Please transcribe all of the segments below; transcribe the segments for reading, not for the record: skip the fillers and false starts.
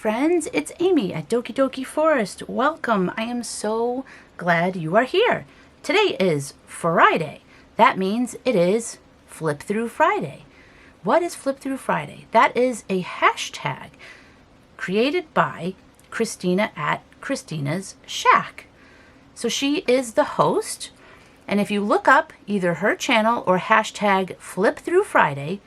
friends, it's Amy at Doki Doki Forest. Welcome. I am so glad you are here. Today is Friday. That means it is Flip Through Friday. What is Flip Through Friday? That is a hashtag created by Kristina at Kristina's Shack. So she is the host, and if you look up either her channel or hashtag Flip Through Friday,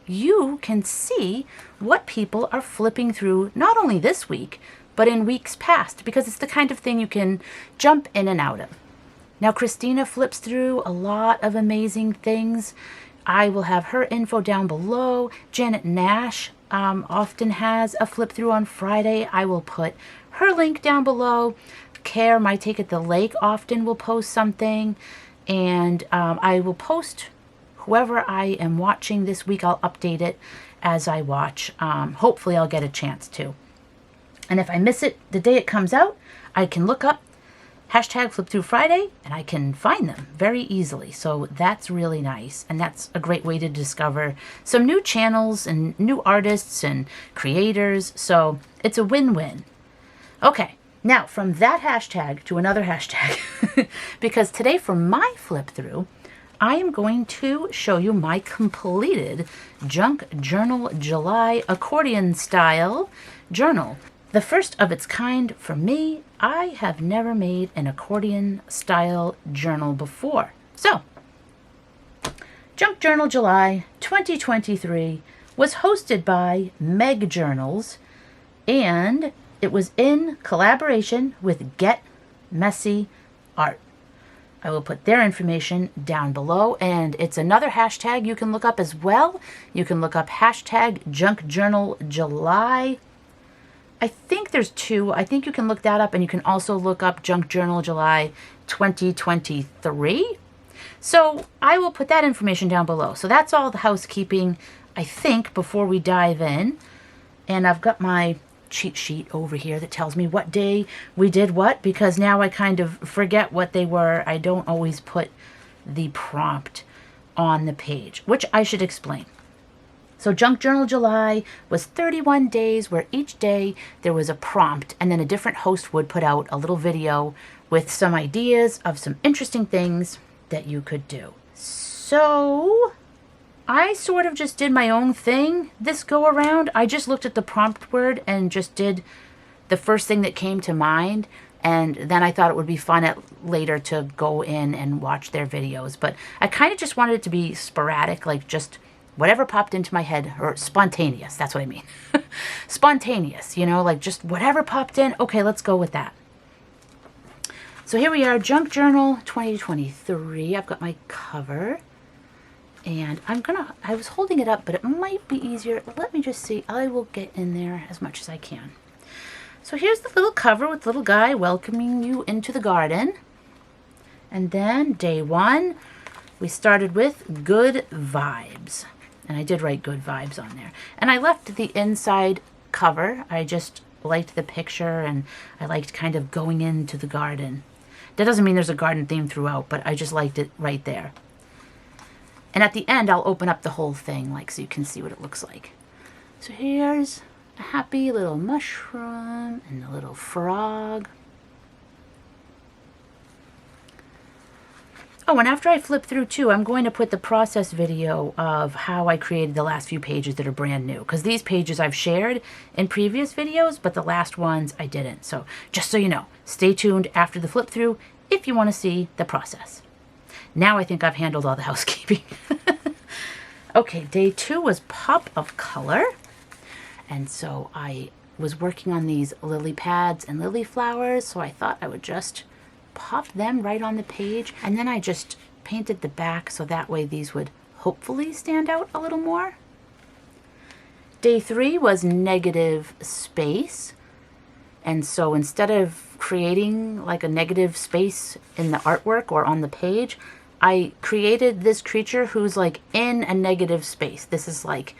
you can see what people are flipping through, not only this week, but in weeks past, because it's the kind of thing you can jump in and out of. Now, Kristina flips through a lot of amazing things. I will have her info down below. Nash often has a flip through on Friday. I will put her link down below. Care, My Take at the Lake, often will post something. And I will post whoever I am watching this week. I'll update it as I watch. Hopefully I'll get a chance to. And if I miss it the day it comes out, I can look up hashtag Flip Through Friday and I can find them very easily. So that's really nice. And that's a great way to discover some new channels and new artists and creators. So it's a win-win. Okay, now from that hashtag to another hashtag, because today for my flip through, I am going to show you my completed Junk Journal July accordion style journal. The first of its kind for me. I have never made an accordion style journal before. So, Junk Journal July 2023 was hosted by Meg Journals, and it was in collaboration with Get Messy Art. I will put their information down below, and it's another hashtag you can look up as well. You can look up hashtag Junk Journal July. I think there's two. I think you can look that up, and you can also look up Junk Journal July 2023. So I will put that information down below. So that's all the housekeeping, I think, before we dive in. And I've got my cheat sheet over here that tells me what day we did what, because now I kind of forget what they were. I don't always put the prompt on the page, which I should explain. So Junk Journal July was 31 days where each day there was a prompt, and then a different host would put out a little video with some ideas of some interesting things that you could do. So I sort of just did my own thing this go around. I just looked at the prompt word and just did the first thing that came to mind. And then I thought it would be fun later to go in and watch their videos. But I kind of just wanted it to be sporadic, like just whatever popped into my head, or spontaneous. That's what I mean. Spontaneous, you know, like just whatever popped in. Okay, let's go with that. So here we are, Junk Journal 2023. I've got my cover. And I was holding it up, but it might be easier. Let me just see. I will get in there as much as I can. So here's the little cover with little guy welcoming you into the garden. And then day one, we started with good vibes. And I did write good vibes on there. And I left the inside cover. I just liked the picture, and I liked kind of going into the garden. That doesn't mean there's a garden theme throughout, but I just liked it right there. And at the end, I'll open up the whole thing, like, so you can see what it looks like. So here's a happy little mushroom and a little frog. Oh, and after I flip through too, I'm going to put the process video of how I created the last few pages that are brand new. Because these pages I've shared in previous videos, but the last ones I didn't. So just so you know, stay tuned after the flip through if you want to see the process. Now I think I've handled all the housekeeping. Okay, day two was Pop of Color. And so I was working on these lily pads and lily flowers, so I thought I would just pop them right on the page. And then I just painted the back so that way these would hopefully stand out a little more. Day three was negative space. And so instead of creating like a negative space in the artwork or on the page, I created this creature who's like in a negative space. This is like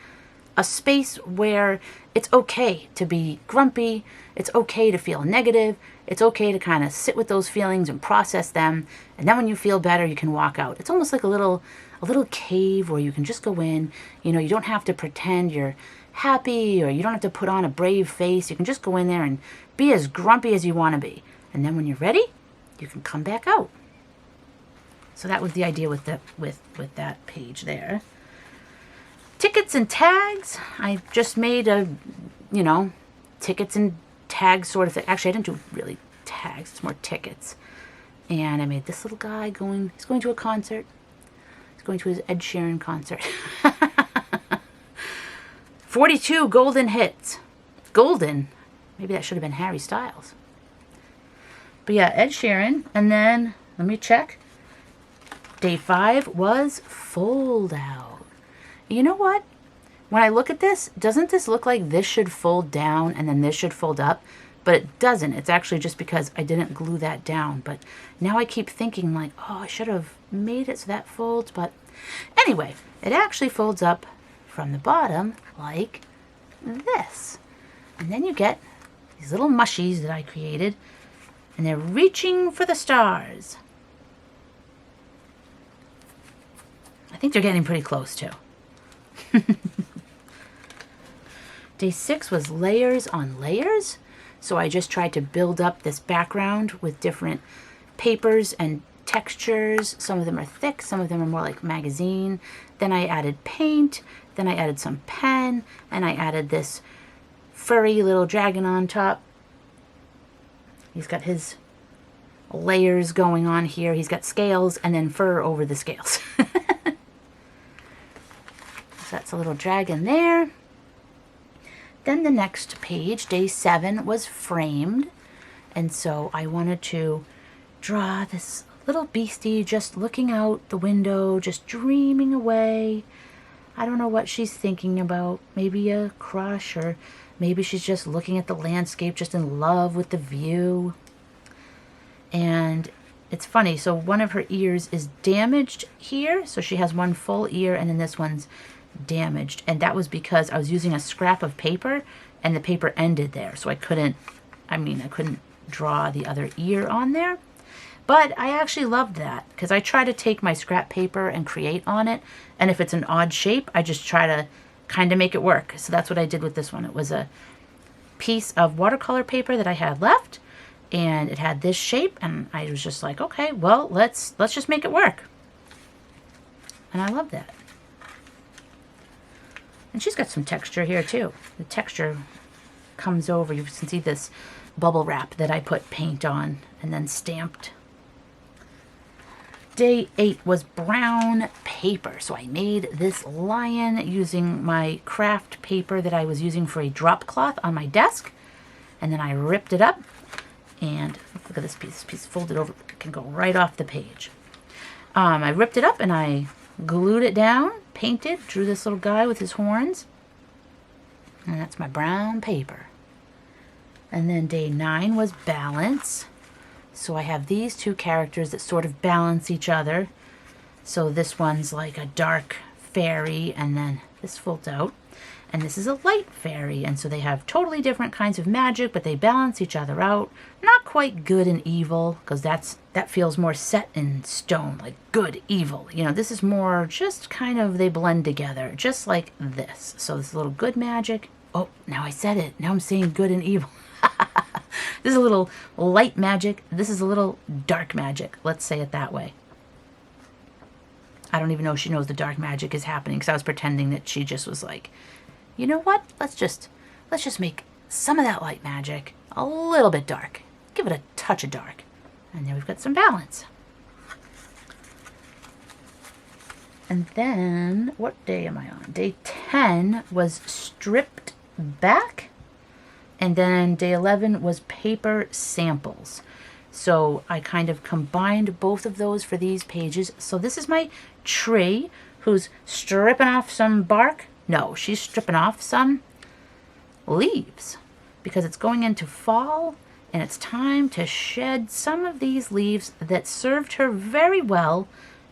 a space where it's okay to be grumpy. It's okay to feel negative. It's okay to kind of sit with those feelings and process them. And then when you feel better, you can walk out. It's almost like a little cave where you can just go in. You know, you don't have to pretend you're happy, or you don't have to put on a brave face. You can just go in there and be as grumpy as you want to be. And then when you're ready, you can come back out. So that was the idea with that page there. Tickets and tags. I just made a, tickets and tags sort of thing. Actually, I didn't do really tags. It's more tickets. And I made this little guy he's going to a concert. He's going to his Ed Sheeran concert. 42 golden hits. Golden. Maybe that should have been Harry Styles. But yeah, Ed Sheeran. And then, let me check. Day 5 was fold out. You know what? When I look at this, doesn't this look like this should fold down and then this should fold up? But it doesn't. It's actually just because I didn't glue that down. But now I keep thinking like, oh, I should have made it so that folds. But anyway, it actually folds up from the bottom like this. And then you get these little mushies that I created. And they're reaching for the stars. I think they're getting pretty close too. Day 6 was layers on layers. So I just tried to build up this background with different papers and textures. Some of them are thick, some of them are more like magazine. Then I added paint, then I added some pen, and I added this furry little dragon on top. He's got his layers going on here. He's got scales and then fur over the scales. So that's a little dragon there. Then the next page, day 7, was framed. And so I wanted to draw this little beastie just looking out the window, just dreaming away. I don't know what she's thinking about. Maybe a crush, or maybe she's just looking at the landscape, just in love with the view. And it's funny. So one of her ears is damaged here. So she has one full ear, and then this one's damaged, and that was because I was using a scrap of paper and the paper ended there, so I couldn't draw the other ear on there. But I actually loved that because I try to take my scrap paper and create on it, and if it's an odd shape I just try to kind of make it work. So that's what I did with this one. It was a piece of watercolor paper that I had left, and it had this shape, and I was just like, okay, well, let's just make it work. And I love that. And she's got some texture here too. The texture comes over. You can see this bubble wrap that I put paint on and then stamped. Day 8 was brown paper. So I made this lion using my craft paper that I was using for a drop cloth on my desk. And then I ripped it up. And look at this piece. This piece folded over. It can go right off the page. I ripped it up and I glued it down, painted, drew this little guy with his horns. And that's my brown paper. And then day 9 was balance. So I have these two characters that sort of balance each other. So this one's like a dark fairy, and then this folds out. And this is a light fairy, and so they have totally different kinds of magic, but they balance each other out. Not quite good and evil, because that feels more set in stone, like good, evil. You know, this is more just kind of, they blend together, just like this. So this little good magic. Oh, now I said it. Now I'm saying good and evil. This is a little light magic. This is a little dark magic. Let's say it that way. I don't even know if she knows the dark magic is happening, because I was pretending that she just was like, you know what? Let's just make some of that light magic a little bit dark. Give it a touch of dark. And then we've got some balance. And then, what day am I on? Day 10 was stripped back. And then day 11 was paper samples. So I kind of combined both of those for these pages. So this is my tree who's stripping off some bark. No, she's stripping off some leaves because it's going into fall and it's time to shed some of these leaves that served her very well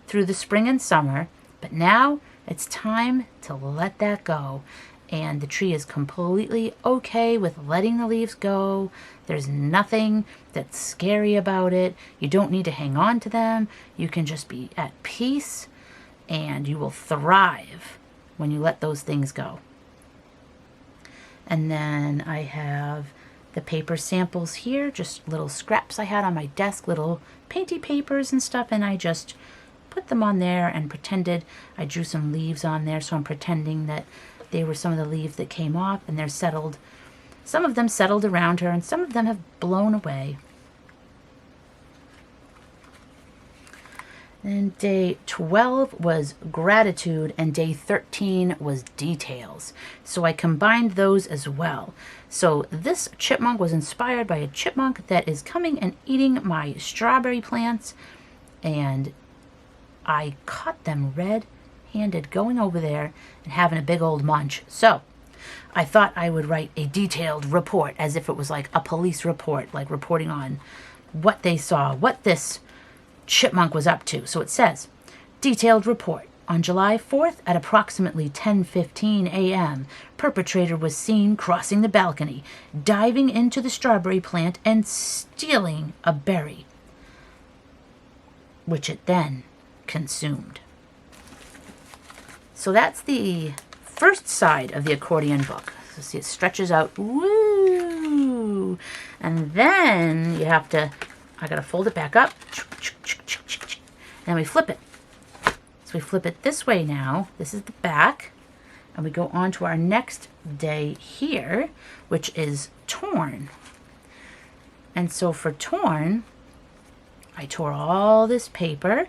through the spring and summer. But now it's time to let that go. And the tree is completely okay with letting the leaves go. There's nothing that's scary about it. You don't need to hang on to them. You can just be at peace and you will thrive when you let those things go. And then I have the paper samples here, just little scraps I had on my desk, little painty papers and stuff, and I just put them on there and pretended I drew some leaves on there, so I'm pretending that they were some of the leaves that came off, and they're settled. Some of them settled around her, and some of them have blown away. And day 12 was gratitude, and day 13 was details. So I combined those as well. So this chipmunk was inspired by a chipmunk that is coming and eating my strawberry plants, and I caught them red-handed going over there and having a big old munch. So I thought I would write a detailed report, as if it was like a police report, like reporting on what they saw, what this chipmunk was up to. So it says, detailed report. On July 4th at approximately 10:15 a.m., perpetrator was seen crossing the balcony, diving into the strawberry plant and stealing a berry, which it then consumed. So that's the first side of the accordion book. So see, it stretches out. Woo! And then you have to, I gotta fold it back up. And we flip it. So we flip it this way now. This is the back. And we go on to our next day here, which is torn. And so for torn, I tore all this paper.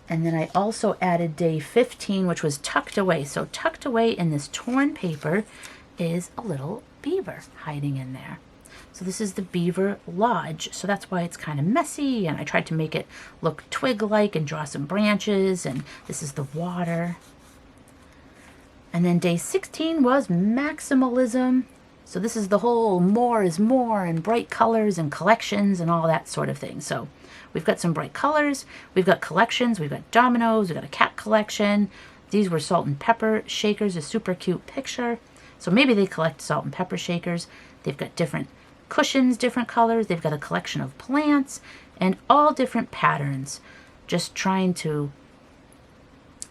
And then I also added day 15, which was tucked away. So tucked away in this torn paper is a little beaver hiding in there. So this is the beaver lodge, so that's why it's kind of messy, and I tried to make it look twig-like and draw some branches, and this is the water. And then day 16 was maximalism. So this is the whole more is more and bright colors and collections and all that sort of thing. So we've got some bright colors, we've got collections, we've got dominoes, we've got a cat collection. These were salt and pepper shakers, a super cute picture. So maybe they collect salt and pepper shakers. They've got different cushions, different colors. They've got a collection of plants and all different patterns. Just trying to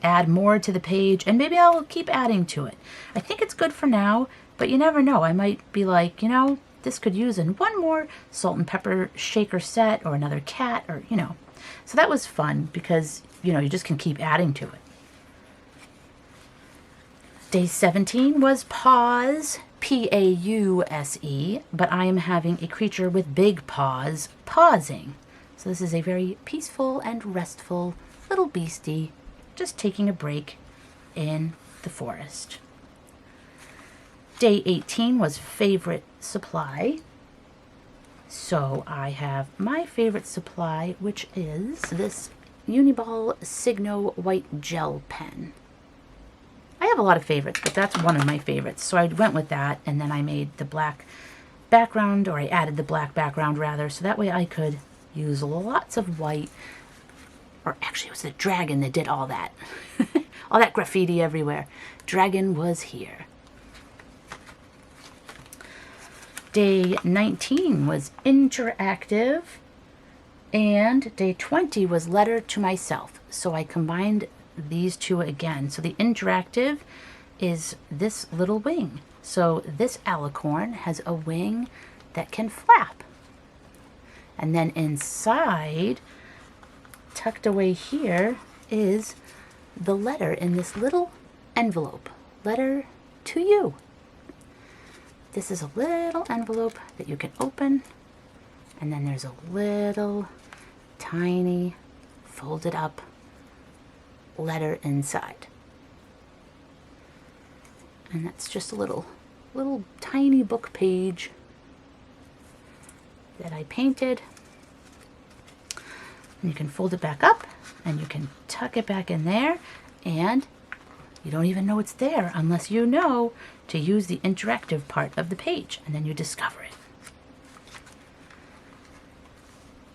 add more to the page, and maybe I'll keep adding to it. I think it's good for now, but you never know. I might be like, you know, this could use in one more salt and pepper shaker set or another cat, or, you know. So that was fun because, you know, you just can keep adding to it. Day 17 was pause, P-A-U-S-E, but I am having a creature with big paws pausing. So this is a very peaceful and restful little beastie just taking a break in the forest. Day 18 was favorite supply. So I have my favorite supply, which is this Uniball Signo white gel pen. I have a lot of favorites, but that's one of my favorites. So I went with that, and then I made the black background, or I added the black background rather, so that way I could use lots of white. Or actually, it was the dragon that did all that. All that graffiti everywhere. Dragon was here. Day 19 was interactive, and day 20 was letter to myself. So I combined these two again. So the interactive is this little wing. So this alicorn has a wing that can flap. And then inside, tucked away here, is the letter in this little envelope. Letter to you. This is a little envelope that you can open, and then there's a little tiny folded up letter inside. And that's just a little tiny book page that I painted. And you can fold it back up, and you can tuck it back in there, and you don't even know it's there unless you know to use the interactive part of the page, and then you discover it.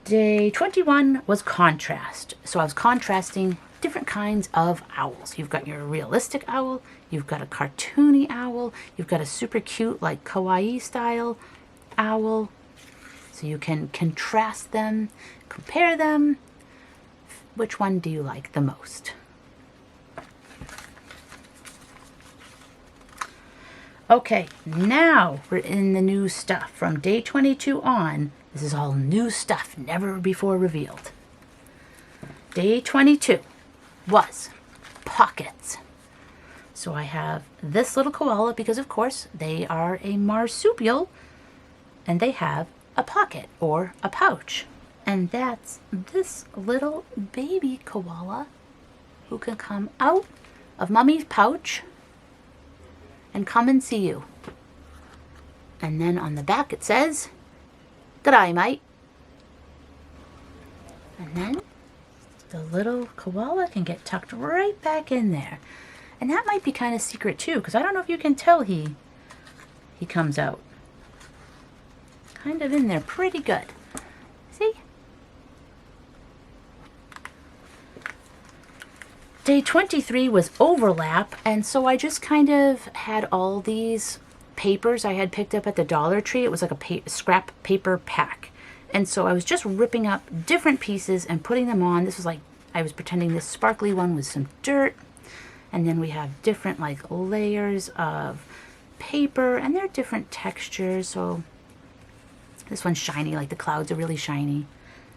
Day 21 was contrast. So I was contrasting different kinds of owls. You've got your realistic owl, you've got a cartoony owl, you've got a super cute, like kawaii style owl. So you can contrast them, compare them. Which one do you like the most? Okay, now we're in the new stuff. From day 22 on, this is all new stuff, never before revealed. Day 22 was pockets. So I have this little koala because, of course, they are a marsupial and they have a pocket or a pouch. And that's this little baby koala who can come out of Mummy's pouch and come and see you. And then on the back it says, "G'day, mate." And then the little koala can get tucked right back in there. And that might be kind of secret too, because I don't know if you can tell he comes out. Kind of in there pretty good. See? Day 23 was overlap, and so I just kind of had all these papers I had picked up at the Dollar Tree. It was like a scrap paper pack. And so I was just ripping up different pieces and putting them on. This was like, I was pretending this sparkly one was some dirt. And then we have different like layers of paper, and they're different textures. So this one's shiny, like the clouds are really shiny.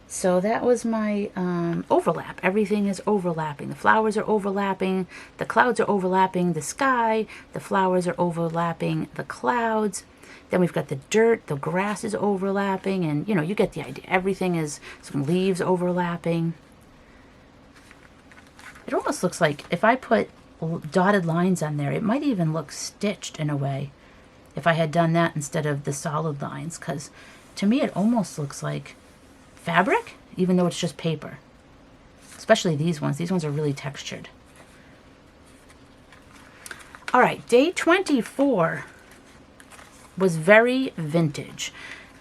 So that was my overlap. Everything is overlapping. The flowers are overlapping. The clouds are overlapping the sky. The flowers are overlapping the clouds. Then we've got the dirt. The grass is overlapping. And, you know, you get the idea. Everything is some leaves overlapping. It almost looks like if I put dotted lines on there, it might even look stitched in a way. If I had done that instead of the solid lines. Because to me it almost looks like fabric, even though it's just paper. Especially these ones. These ones are really textured. All right, day 24 was very vintage.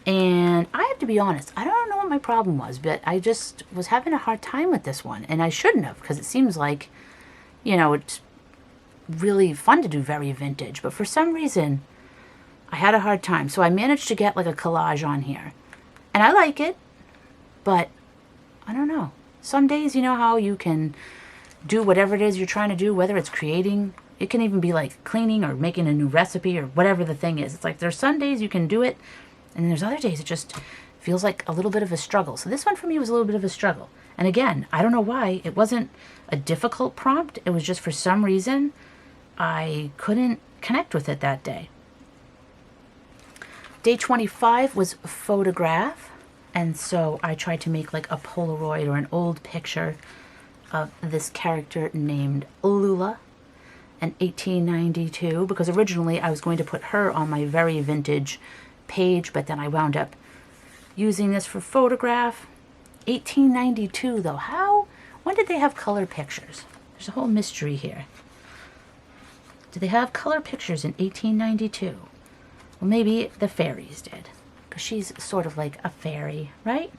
And I have to be honest, I don't know what my problem was, but I just was having a hard time with this one. And I shouldn't have, because it seems like, you know, it's really fun to do very vintage. But for some reason, I had a hard time. So I managed to get like a collage on here. And I like it. But I don't know. Some days, you know how you can do whatever it is you're trying to do, whether it's creating, it can even be like cleaning or making a new recipe or whatever the thing is. It's like there's some days you can do it, and there's other days it just feels like a little bit of a struggle. So this one for me was a little bit of a struggle. And again, I don't know why. It wasn't a difficult prompt. It was just for some reason I couldn't connect with it that day. Day 25 was photograph. And so I tried to make like a Polaroid or an old picture of this character named Lula in 1892, because originally I was going to put her on my very vintage page, but then I wound up using this for photograph. 1892 though, when did they have color pictures? There's a whole mystery here. Did they have color pictures in 1892? Well, maybe the fairies did. Because she's sort of like a fairy, right?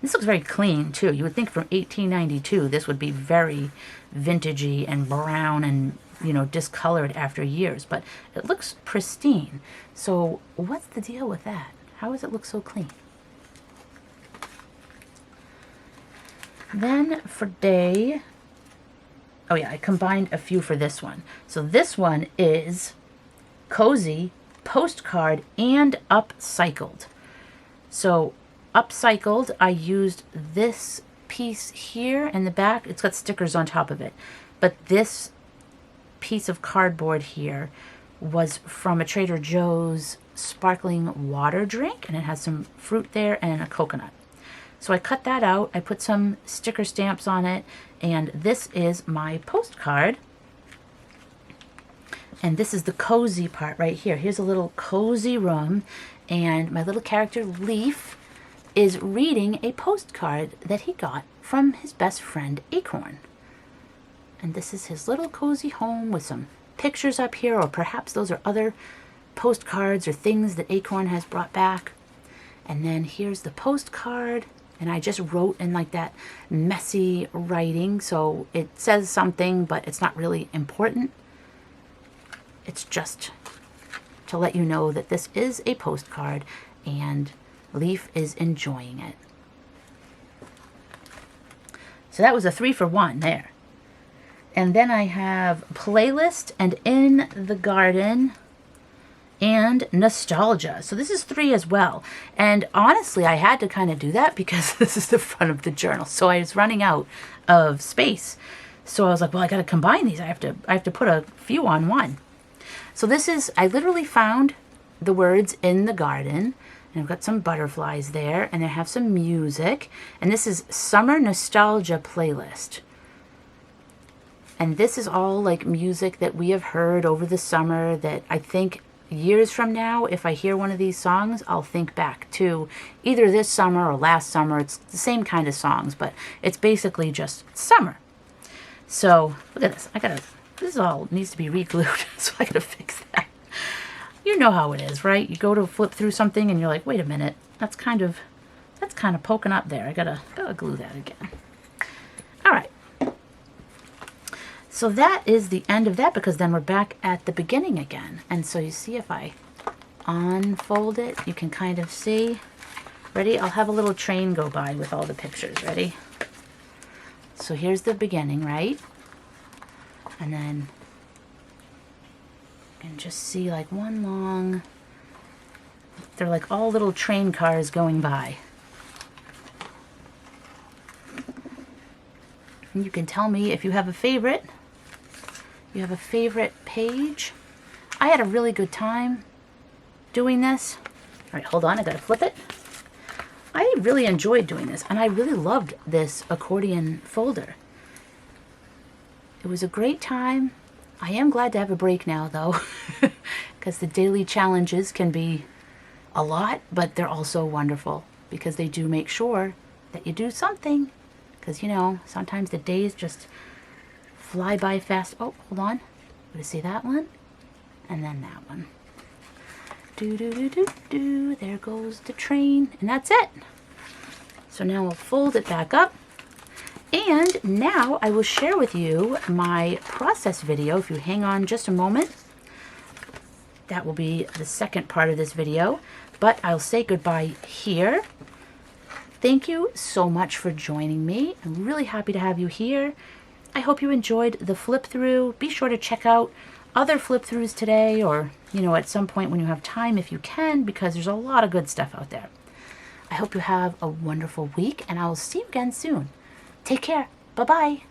This looks very clean, too. You would think from 1892 this would be very vintagey and brown and, you know, discolored after years. But it looks pristine. So what's the deal with that? How does it look so clean? Then for day... Oh, yeah, I combined a few for this one. So this one is cozy, postcard, and upcycled. So upcycled, I used this piece here in the back. It's got stickers on top of it, but this piece of cardboard here was from a Trader Joe's sparkling water drink, and it has some fruit there and a coconut. So I cut that out. I put some sticker stamps on it, and this is my postcard. And this is the cozy part right here. Here's a little cozy room, and my little character Leaf is reading a postcard that he got from his best friend Acorn. And this is his little cozy home with some pictures up here, or perhaps those are other postcards or things that Acorn has brought back. And then here's the postcard, and I just wrote in like that messy writing, so it says something, but it's not really important. It's just to let you know that this is a postcard and Leaf is enjoying it. So that was a 3-for-1 there. And then I have playlist and in the garden. and nostalgia. So this is 3 as well. And honestly, I had to kind of do that because this is the front of the journal. So I was running out of space. So I was like, well, I got to combine these. I have to put a few on one. So this is, I literally found the words in the garden. And I've got some butterflies there, and I have some music. And this is Summer Nostalgia Playlist. And this is all like music that we have heard over the summer that I think years from now, if I hear one of these songs, I'll think back to either this summer or last summer. It's the same kind of songs, but it's basically just summer. So look at this. This all needs to be re-glued, so I gotta fix that. You know how it is, right? You go to flip through something and you're like, wait a minute, that's kind of poking up there. I gotta glue that again. All right. So that is the end of that, because then we're back at the beginning again. And so you see, if I unfold it, you can kind of see. Ready? I'll have a little train go by with all the pictures. Ready? So here's the beginning, right? And then you can just see like one long, they're like all little train cars going by. And you can tell me if you have a favorite. You have a favorite page. I had a really good time doing this. All right, hold on, I gotta flip it. I really enjoyed doing this, and I really loved this accordion folder. It was a great time. I am glad to have a break now, though, because the daily challenges can be a lot, but they're also wonderful because they do make sure that you do something. Because, you know, sometimes the days just fly by fast. Oh, hold on. You see that one? And then that one. Do, do, do, do, do. There goes the train. And that's it. So now I'll fold it back up. And now I will share with you my process video. If you hang on just a moment, that will be the second part of this video. But I'll say goodbye here. Thank you so much for joining me. I'm really happy to have you here. I hope you enjoyed the flip through. Be sure to check out other flip throughs today, or, you know, at some point when you have time if you can, because there's a lot of good stuff out there. I hope you have a wonderful week, and I will see you again soon. Take care. Bye-bye.